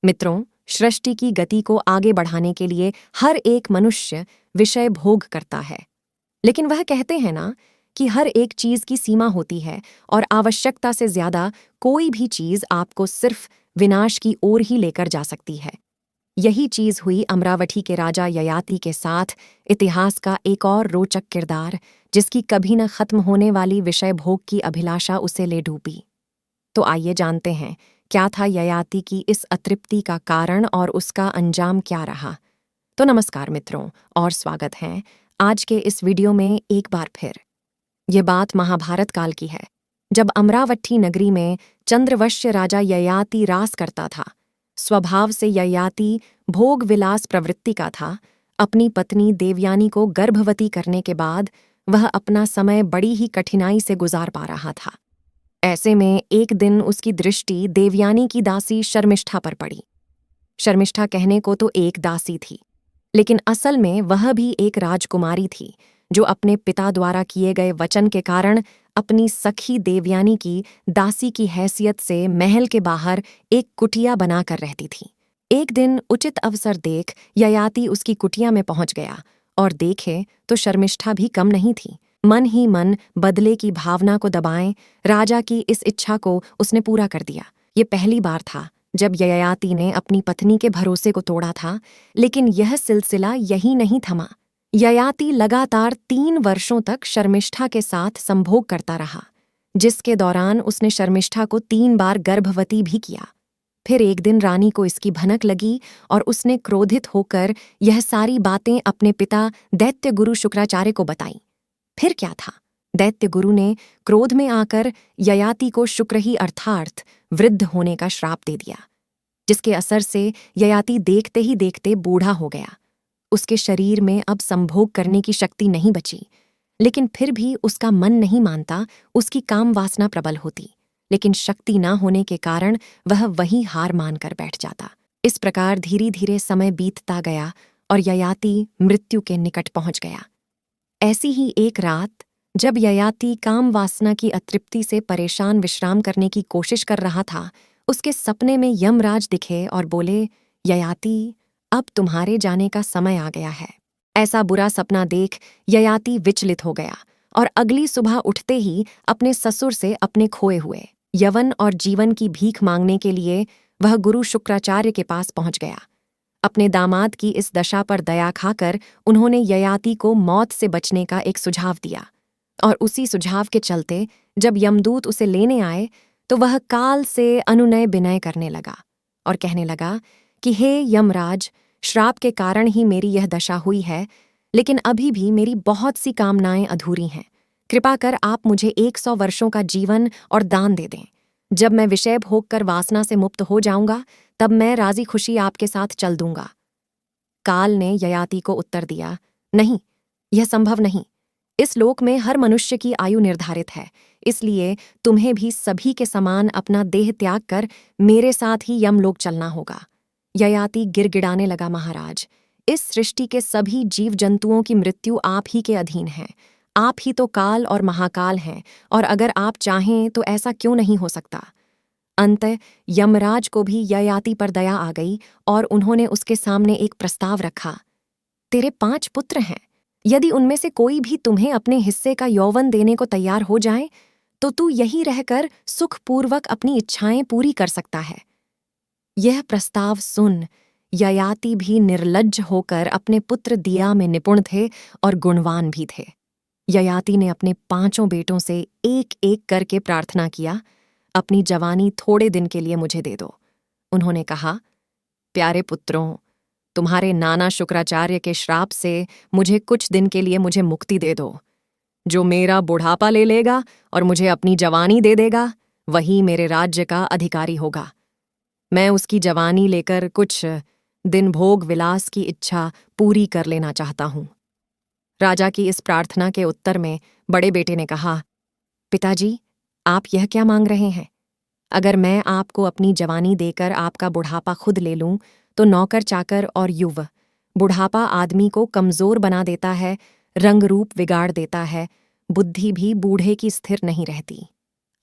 मित्रों, सृष्टि की गति को आगे बढ़ाने के लिए हर एक मनुष्य विषय भोग करता है। लेकिन वह कहते हैं ना कि हर एक चीज की सीमा होती है और आवश्यकता से ज्यादा कोई भी चीज आपको सिर्फ विनाश की ओर ही लेकर जा सकती है। यही चीज हुई अमरावती के राजा ययाति के साथ। इतिहास का एक और रोचक किरदार, जिसकी कभी न खत्म होने वाली विषय भोग की अभिलाषा उसे ले डूबी। तो आइए जानते हैं, क्या था ययाति की इस अतृप्ति का कारण और उसका अंजाम क्या रहा। तो नमस्कार मित्रों, और स्वागत है आज के इस वीडियो में एक बार फिर। ये बात महाभारत काल की है, जब अमरावती नगरी में चंद्रवंश्य राजा ययाति राज करता था। स्वभाव से ययाति भोग विलास प्रवृत्ति का था। अपनी पत्नी देवयानी को गर्भवती करने के बाद वह अपना समय बड़ी ही कठिनाई से गुजार पा रहा था। ऐसे में एक दिन उसकी दृष्टि देवयानी की दासी शर्मिष्ठा पर पड़ी। शर्मिष्ठा कहने को तो एक दासी थी, लेकिन असल में वह भी एक राजकुमारी थी, जो अपने पिता द्वारा किए गए वचन के कारण अपनी सखी देवयानी की दासी की हैसियत से महल के बाहर एक कुटिया बनाकर रहती थी। एक दिन उचित अवसर देख ययाति उसकी कुटिया में पहुंच गया और देखे तो शर्मिष्ठा भी कम नहीं थी। मन ही मन बदले की भावना को दबाएं राजा की इस इच्छा को उसने पूरा कर दिया। ये पहली बार था जब ययाति ने अपनी पत्नी के भरोसे को तोड़ा था, लेकिन यह सिलसिला यही नहीं थमा। ययाति लगातार 3 वर्षों तक शर्मिष्ठा के साथ संभोग करता रहा, जिसके दौरान उसने शर्मिष्ठा को 3 बार गर्भवती भी किया। फिर एक दिन रानी को इसकी भनक लगी और उसने क्रोधित होकर यह सारी बातें अपने पिता दैत्य गुरु शुक्राचार्य को बताईं। फिर क्या था, दैत्य गुरु ने क्रोध में आकर ययाति को शुक्र ही अर्थात वृद्ध होने का श्राप दे दिया, जिसके असर से ययाति देखते ही देखते बूढ़ा हो गया। उसके शरीर में अब संभोग करने की शक्ति नहीं बची, लेकिन फिर भी उसका मन नहीं मानता। उसकी काम वासना प्रबल होती, लेकिन शक्ति न होने के कारण वह वही हार मानकर बैठ जाता। इस प्रकार धीरे धीरे समय बीतता गया और ययाति मृत्यु के निकट पहुंच गया। ऐसी ही एक रात, जब ययाति काम वासना की अतृप्ति से परेशान विश्राम करने की कोशिश कर रहा था, उसके सपने में यमराज दिखे और बोले, ययाति, अब तुम्हारे जाने का समय आ गया है। ऐसा बुरा सपना देख ययाति विचलित हो गया और अगली सुबह उठते ही अपने ससुर से अपने खोए हुए यवन और जीवन की भीख मांगने के लिए वह गुरु शुक्राचार्य के पास पहुंच गया। अपने दामाद की इस दशा पर दया खाकर उन्होंने ययाति को मौत से बचने का एक सुझाव दिया, और उसी सुझाव के चलते जब यमदूत उसे लेने आए तो वह काल से अनुनय विनय करने लगा और कहने लगा कि हे यमराज, श्राप के कारण ही मेरी यह दशा हुई है, लेकिन अभी भी मेरी बहुत सी कामनाएं अधूरी हैं। कृपा कर आप मुझे 100 वर्षों का जीवन और दान दे दें। जब मैं विषय भोग कर वासना से मुक्त हो जाऊंगा, तब मैं राजी खुशी आपके साथ चल दूंगा। काल ने ययाति को उत्तर दिया, नहीं, यह संभव नहीं। इस लोक में हर मनुष्य की आयु निर्धारित है, इसलिए तुम्हें भी सभी के समान अपना देह त्याग कर मेरे साथ ही यमलोक चलना होगा। ययाति गिड़गिड़ाने लगा, महाराज, इस सृष्टि के सभी जीव जंतुओं की मृत्यु आप ही के अधीन है। आप ही तो काल और महाकाल हैं, और अगर आप चाहें तो ऐसा क्यों नहीं हो सकता। अंततः यमराज को भी ययाति पर दया आ गई और उन्होंने उसके सामने एक प्रस्ताव रखा। तेरे 5 पुत्र हैं, यदि उनमें से कोई भी तुम्हें अपने हिस्से का यौवन देने को तैयार हो जाए, तो तू यही रहकर सुखपूर्वक अपनी इच्छाएं पूरी कर सकता है। यह प्रस्ताव सुन ययाति भी निर्लज्ज होकर अपने पुत्र दिया में निपुण थे और गुणवान भी थे। ययाति ने अपने 5 बेटों से एक एक करके प्रार्थना किया, अपनी जवानी थोड़े दिन के लिए मुझे दे दो। उन्होंने कहा, प्यारे पुत्रों, तुम्हारे नाना शुक्राचार्य के श्राप से मुझे कुछ दिन के लिए मुझे मुक्ति दे दो। जो मेरा बुढ़ापा ले लेगा और मुझे अपनी जवानी दे देगा, वही मेरे राज्य का अधिकारी होगा। मैं उसकी जवानी लेकर कुछ दिन भोग विलास की इच्छा पूरी कर लेना चाहता हूं। राजा की इस प्रार्थना के उत्तर में बड़े बेटे ने कहा, पिताजी, आप यह क्या मांग रहे हैं? अगर मैं आपको अपनी जवानी देकर आपका बुढ़ापा खुद ले लूं, तो नौकर चाकर और युव, बुढ़ापा आदमी को कमजोर बना देता है, रंग रूप बिगाड़ देता है, बुद्धि भी बूढ़े की स्थिर नहीं रहती।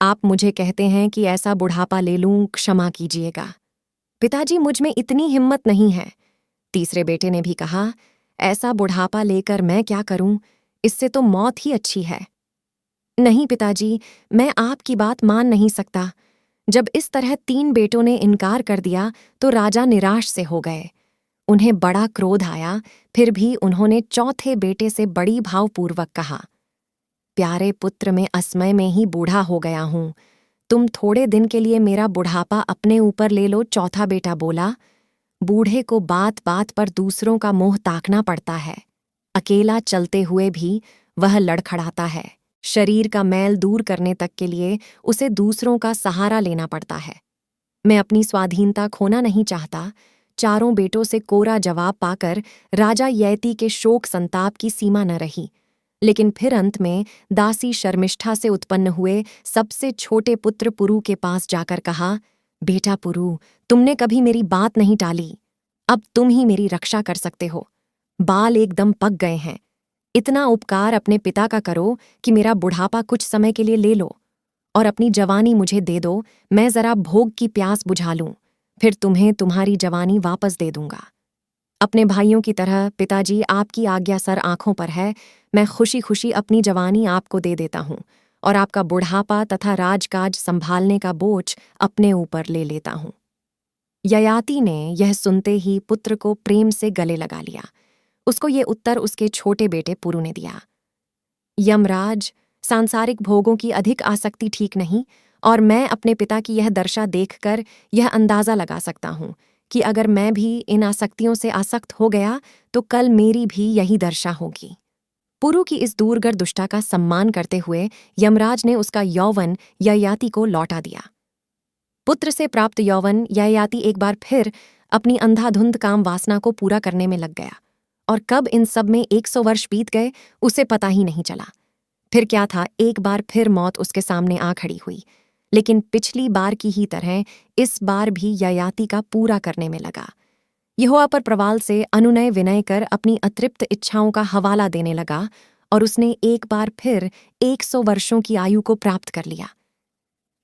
आप मुझे कहते हैं कि ऐसा बुढ़ापा ले लूं, क्षमा कीजिएगा। पिताजी, मुझ में इतनी हिम्मत नहीं है। तीसरे बेटे ने भी कहा, ऐसा बुढ़ापा लेकर मैं क्या करूं, इससे तो मौत ही अच्छी है। नहीं पिताजी, मैं आपकी बात मान नहीं सकता। जब इस तरह 3 बेटों ने इनकार कर दिया तो राजा निराश से हो गए। उन्हें बड़ा क्रोध आया, फिर भी उन्होंने चौथे बेटे से बड़ी भावपूर्वक कहा, प्यारे पुत्र, मैं असमय में ही बूढ़ा हो गया हूं। तुम थोड़े दिन के लिए मेरा बुढ़ापा अपने ऊपर ले लो। चौथा बेटा बोला, बूढ़े को बात बात पर दूसरों का मुंह ताकना पड़ता है। अकेला चलते हुए भी वह लड़खड़ाता है। शरीर का मैल दूर करने तक के लिए उसे दूसरों का सहारा लेना पड़ता है। मैं अपनी स्वाधीनता खोना नहीं चाहता। चारों बेटों से कोरा जवाब पाकर राजा यैति के शोक संताप की सीमा न रही। लेकिन फिर अंत में दासी शर्मिष्ठा से उत्पन्न हुए सबसे छोटे पुत्र पुरु के पास जाकर कहा, बेटा पुरु, तुमने कभी मेरी बात नहीं टाली। अब तुम ही मेरी रक्षा कर सकते हो। बाल एकदम पक गए हैं। इतना उपकार अपने पिता का करो कि मेरा बुढ़ापा कुछ समय के लिए ले लो और अपनी जवानी मुझे दे दो। मैं जरा भोग की प्यास बुझा लूं, फिर तुम्हें तुम्हारी जवानी वापस दे दूंगा। अपने भाइयों की तरह पिताजी, आपकी आज्ञा सर आंखों पर है। मैं खुशी खुशी अपनी जवानी आपको दे देता हूं और आपका बुढ़ापा तथा राजकाज संभालने का बोझ अपने ऊपर ले लेता हूं। ययाति ने यह सुनते ही पुत्र को प्रेम से गले लगा लिया। उसको ये उत्तर उसके छोटे बेटे पुरु ने दिया, यमराज, सांसारिक भोगों की अधिक आसक्ति ठीक नहीं, और मैं अपने पिता की यह दशा देखकर यह अंदाजा लगा सकता हूं कि अगर मैं भी इन आसक्तियों से आसक्त हो गया तो कल मेरी भी यही दशा होगी। पुरु की इस दूरगर दुष्टा का सम्मान करते हुए यमराज ने उसका यौवन ययाति को लौटा दिया। पुत्र से प्राप्त यौवन ययाति एक बार फिर अपनी अंधाधुंध काम वासना को पूरा करने में लग गया, और कब इन सब में 100 वर्ष बीत गए उसे पता ही नहीं चला। फिर क्या था, एक बार फिर मौत उसके सामने आ खड़ी हुई, लेकिन पिछली बार की ही तरह इस बार भी ययाति का पूरा करने में लगा। यहोवा पर प्रवाल से अनुनय विनय कर अपनी अतृप्त इच्छाओं का हवाला देने लगा, और उसने एक बार फिर 100 वर्षों की आयु को प्राप्त कर लिया।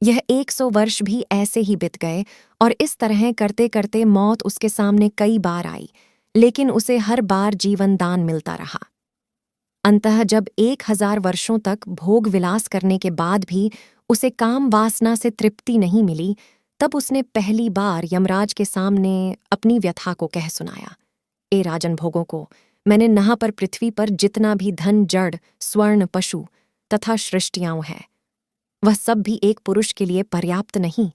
यह 100 वर्ष भी ऐसे ही बीत गए, और इस तरह करते करते मौत उसके सामने कई बार आई, लेकिन उसे हर बार जीवन दान मिलता रहा। अंततः जब 1000 वर्षों तक भोग विलास करने के बाद भी उसे काम वासना से तृप्ति नहीं मिली, तब उसने पहली बार यमराज के सामने अपनी व्यथा को कह सुनाया, ए राजन भोगों को, मैंने नहा पर पृथ्वी पर जितना भी धन, जड़, स्वर्ण, पशु तथा सृष्टियां हैं, वह सब भी एक पुरुष के लिए पर्याप्त नहीं।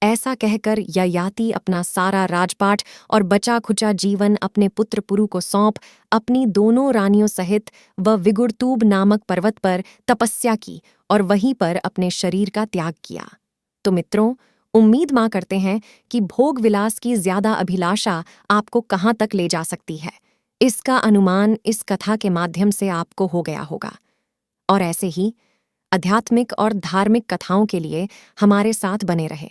ऐसा कहकर ययाति अपना सारा राजपाट और बचा खुचा जीवन अपने पुत्र पुरु को सौंप अपनी दोनों रानियों सहित वह विगुड़तूब नामक पर्वत पर तपस्या की और वहीं पर अपने शरीर का त्याग किया। तो मित्रों, उम्मीद मां करते हैं कि भोग विलास की ज्यादा अभिलाषा आपको कहाँ तक ले जा सकती है, इसका अनुमान इस कथा के माध्यम से आपको हो गया होगा। और ऐसे ही आध्यात्मिक और धार्मिक कथाओं के लिए हमारे साथ बने रहे।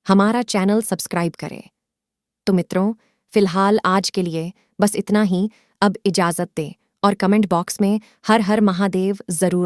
हमारा चैनल सब्सक्राइब करें। तो मित्रों, फिलहाल आज के लिए बस इतना ही। अब इजाज़त दें और कमेंट बॉक्स में हर हर महादेव ज़रूर